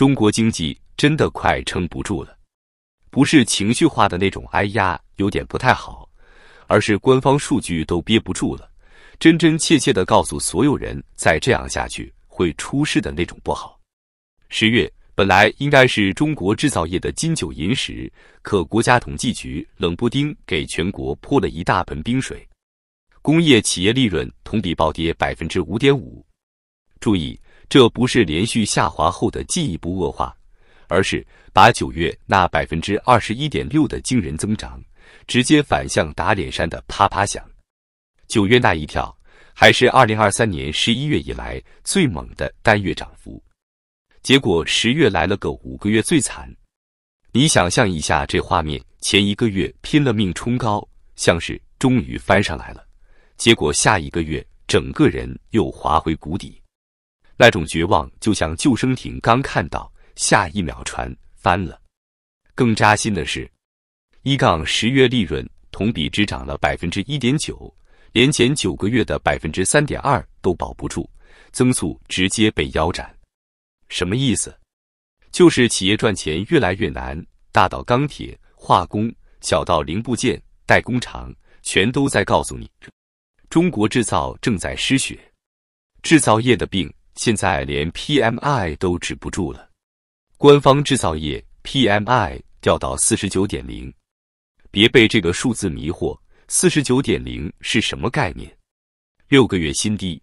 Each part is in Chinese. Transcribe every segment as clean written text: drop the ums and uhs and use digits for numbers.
中國經濟真的快撐不住了，不是情緒化的那種哎呀有點不太好，而是官方數據都憋不住了，真真切切地告訴所有人，再這樣下去會出事的那種不好。10月本來應該是中國製造業的金九銀十，可國家統計局冷不丁給全國潑了一大盆冰水，工業企業利潤同比暴跌 5.5%。注意，這不是連續下滑後的進一步惡化，而是把9月那 21.6% 的驚人增長直接反向打臉扇的啪啪響。9月那一跳還是2023年11月以來最猛的單月漲幅，結果10月來了個5個月最慘。你想象一下這畫面，前一個月拼了命衝高，像是終於翻上來了，結果下一個月整個人又滑回谷底，那種絕望就像救生艇剛看到，下一秒船翻了。更扎心的是，10月利潤同比只漲了 1.9%， 連前9個月的 3.2% 都保不住，增速直接被腰斬。什麼意思？就是企業賺錢越來越難，大到鋼鐵、化工，小到零部件、代工廠，全都在告訴你，中國製造正在失血。製造業的病現在連 PMI 都止不住了，官方製造業 PMI 掉到 49.0， 別被這個數字迷惑， 49.0 是什麼概念？6個月新低，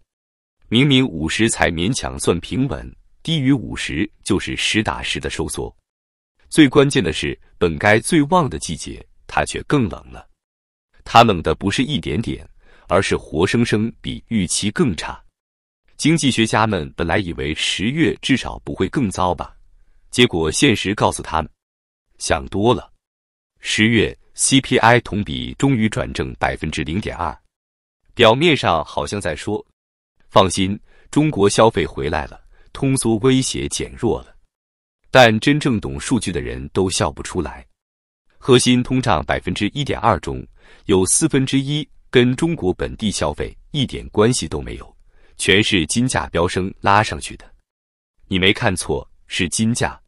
明明50才勉強算平穩，低於50就是實打實的收縮。最關鍵的是，本該最旺的季節，它卻更冷了。它冷的不是一點點，而是活生生比預期更差。經濟學家們本來以為10月至少不會更糟吧，結果現實告訴他們，想多了。10月 CPI 同比終於轉正 0.2%， 表面上好像在說，放心，中國消費回來了，通縮威脅減弱了。但真正懂數據的人都笑不出來。核心通脹 1.2% 中，有1/4跟中國本地消費一點關係都沒有，全是金價飆升拉上去的。你沒看錯，是金價，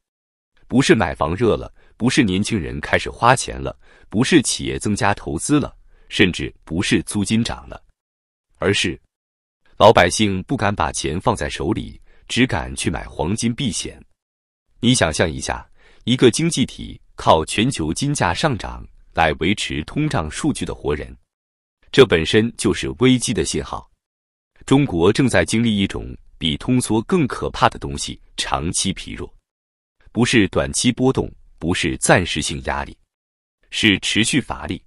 不是買房熱了，不是年輕人開始花錢了，不是企業增加投資了，甚至不是租金漲了，而是老百姓不敢把錢放在手裡，只敢去買黃金避險。你想象一下，一個經濟體靠全球金價上漲來維持通脹數據的活人，這本身就是危機的信號。中國正在經歷一種比通縮更可怕的東西——長期疲弱。不是短期波動，不是暫時性壓力，是持續乏力。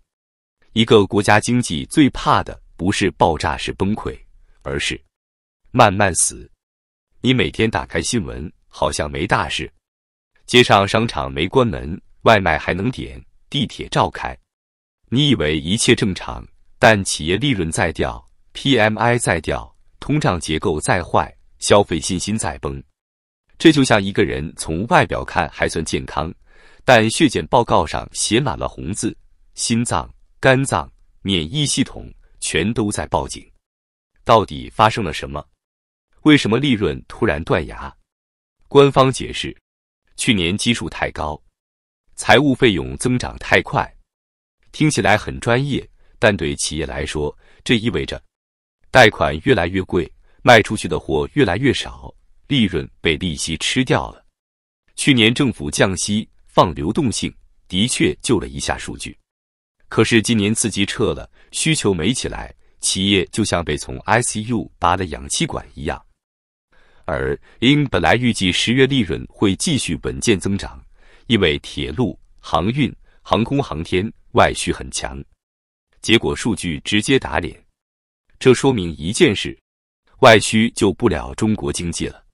一個國家經濟最怕的不是爆炸式崩潰，而是慢慢死。你每天打開新聞，好像沒大事，街上商場沒關門，外賣還能點，地鐵照開。你以為一切正常，但企業利潤在掉， PMI 在掉，通脹結構在壞，消費信心在崩。這就像一個人從外表看還算健康，但血檢報告上寫滿了紅字，心臟、肝臟、免疫系統全都在報警。到底發生了什麼？為什麼利潤突然斷崖？官方解釋，去年基數太高，財務費用增長太快。聽起來很專業，但對企業來說，這意味着貸款越來越貴，賣出去的貨越來越少，利潤被利息吃掉了。去年政府降息放流動性，的確救了一下數據。可是今年刺激撤了，需求沒起來，企業就像被從 ICU 拔了氧氣管一樣。而因本來預計10月利潤會繼續穩健增長，因為鐵路、航運、航空航天外需很強，結果數據直接打臉。這說明一件事，外需救不了中國經濟了。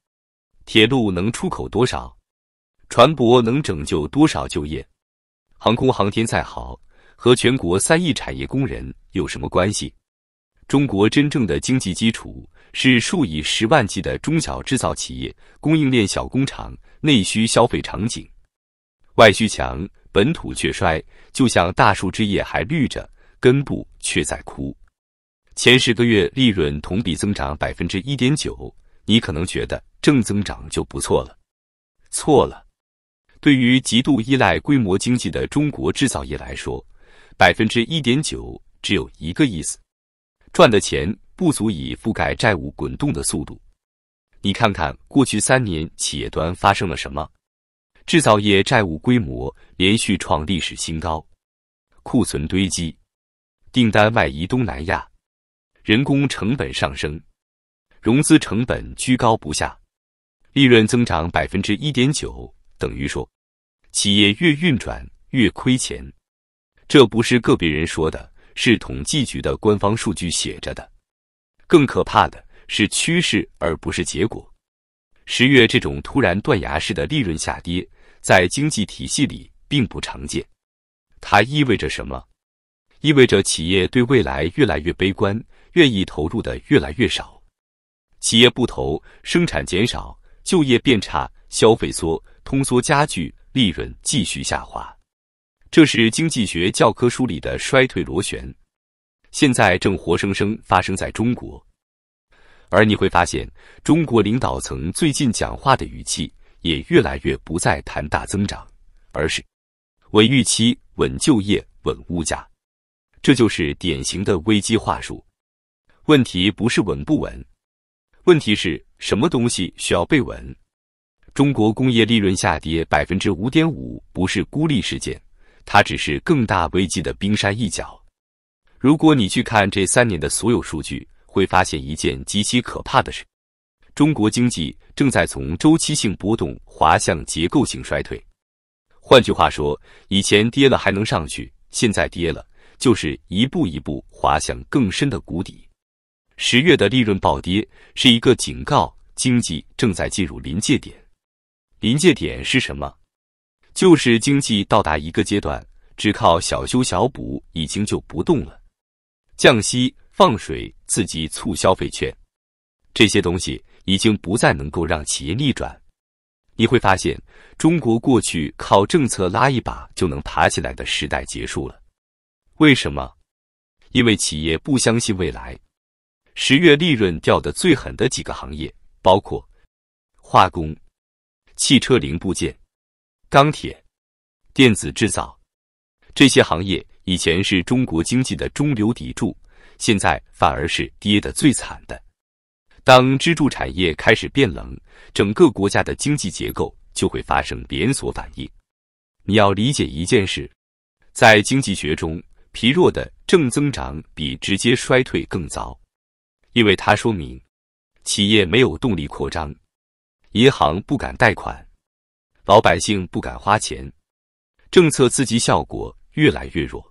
鐵路能出口多少？船舶能拯救多少就業？航空航天再好，和全國3億產業工人有什麼關係？中國真正的經濟基礎是數以10萬計的中小制造企業、供應鏈小工廠、內需消費場景。外需強，本土卻衰，就像大樹枝葉還綠着，根部卻在枯。前10個月利潤同比增長 1.9%， 你可能覺得正增長就不錯了。錯了。對於極度依賴規模經濟的中國製造業來說，1.9%只有一個意思：賺的錢不足以覆蓋債務滾動的速度。你看看過去3年企業端發生了什麼？製造業債務規模連續創歷史新高，庫存堆積，訂單外移東南亞，人工成本上升，融資成本居高不下，利潤增長1.9%，等於說，企業越運轉越虧錢。這不是個別人說的，是統計局的官方數據寫着的。更可怕的是趨勢而不是結果。10月這種突然斷崖式的利潤下跌，在經濟體系裡並不常見。它意味着什麼？意味着企業對未來越來越悲觀，願意投入的越來越少。企業不投，生產減少，就業變差，消費縮，通縮加劇，利潤繼續下滑。這是經濟學教科書裡的衰退螺旋，現在正活生生發生在中國。而你會發現，中國領導層最近講話的語氣也越來越不再談大增長，而是穩預期、穩就業、穩物價。這就是典型的危機話術。問題不是穩不穩，問題是什麼東西需要被穩。中國工業利潤下跌5.5%不是孤立事件，它只是更大危機的冰山一角。如果你去看這3年的所有數據，會發現一件極其可怕的事：中國經濟正在從周期性波動滑向結構性衰退。換句話說，以前跌了還能上去，現在跌了就是一步一步滑向更深的谷底。10月的利潤暴跌是一個警告，經濟正在進入臨界點。臨界點是什麼？就是經濟到達一個階段，只靠小修小補已經就不動了。降息、放水、刺激促消費券，這些東西已經不再能夠讓企業逆轉。你會發現，中國過去靠政策拉一把就能爬起來的時代結束了。為什麼？因為企業不相信未來。10月利潤掉得最狠的幾個行業，包括化工、汽車零部件、鋼鐵、電子製造。這些行業以前是中國經濟的中流砥柱，現在反而是跌得最慘的。當支柱產業開始變冷，整個國家的經濟結構就會發生連鎖反應。你要理解一件事，在經濟學中，疲弱的正增長比直接衰退更糟，因為它說明企業沒有動力擴張，銀行不敢貸款，老百姓不敢花錢，政策刺激效果越來越弱。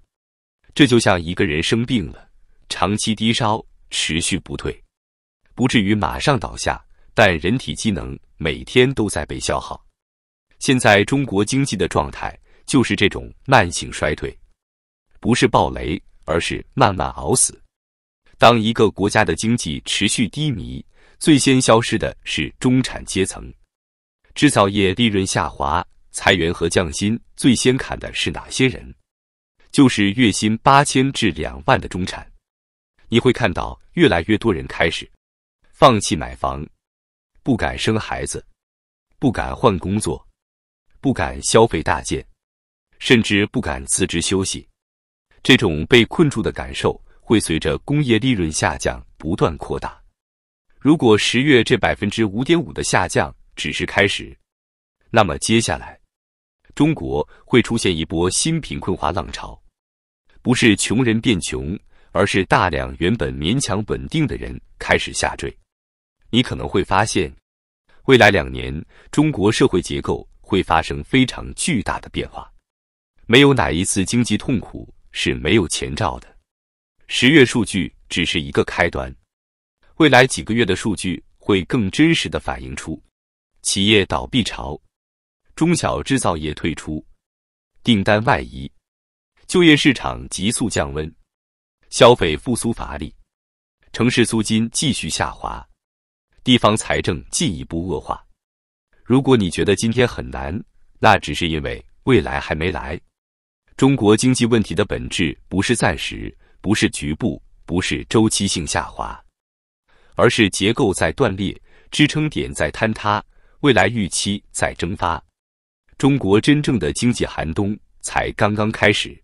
這就像一個人生病了，長期低燒，持續不退，不至於馬上倒下，但人體機能每天都在被消耗。現在中國經濟的狀態就是這種慢性衰退，不是暴雷，而是慢慢熬死。當一個國家的經濟持續低迷，最先消失的是中產階層。製造業利潤下滑，裁員和降薪，最先砍的是哪些人？就是月薪8000至2萬的中產。你會看到越來越多人開始放棄買房，不敢生孩子，不敢換工作，不敢消費大件，甚至不敢辭職休息。這種被困住的感受會隨着工業利潤下降不斷擴大。如果10月這5.5%的下降只是開始，那麼接下來中國會出現一波新貧困化浪潮，不是窮人變窮，而是大量原本勉強穩定的人開始下墜。你可能會發現，未來2年中國社會結構會發生非常巨大的變化。沒有哪一次經濟痛苦是沒有前兆的。10月數據只是一個開端，未來幾個月的數據會更真實地反映出企業倒閉潮、中小製造業退出、訂單外移、就業市場急速降溫、消費復甦乏力、城市租金繼續下滑、地方財政進一步惡化。如果你覺得今天很難，那只是因為未來還沒來。中國經濟問題的本質不是暫時，不是局部，不是周期性下滑，而是結構在斷裂，支撐點在坍塌，未來預期在蒸發。中國真正的經濟寒冬才剛剛開始。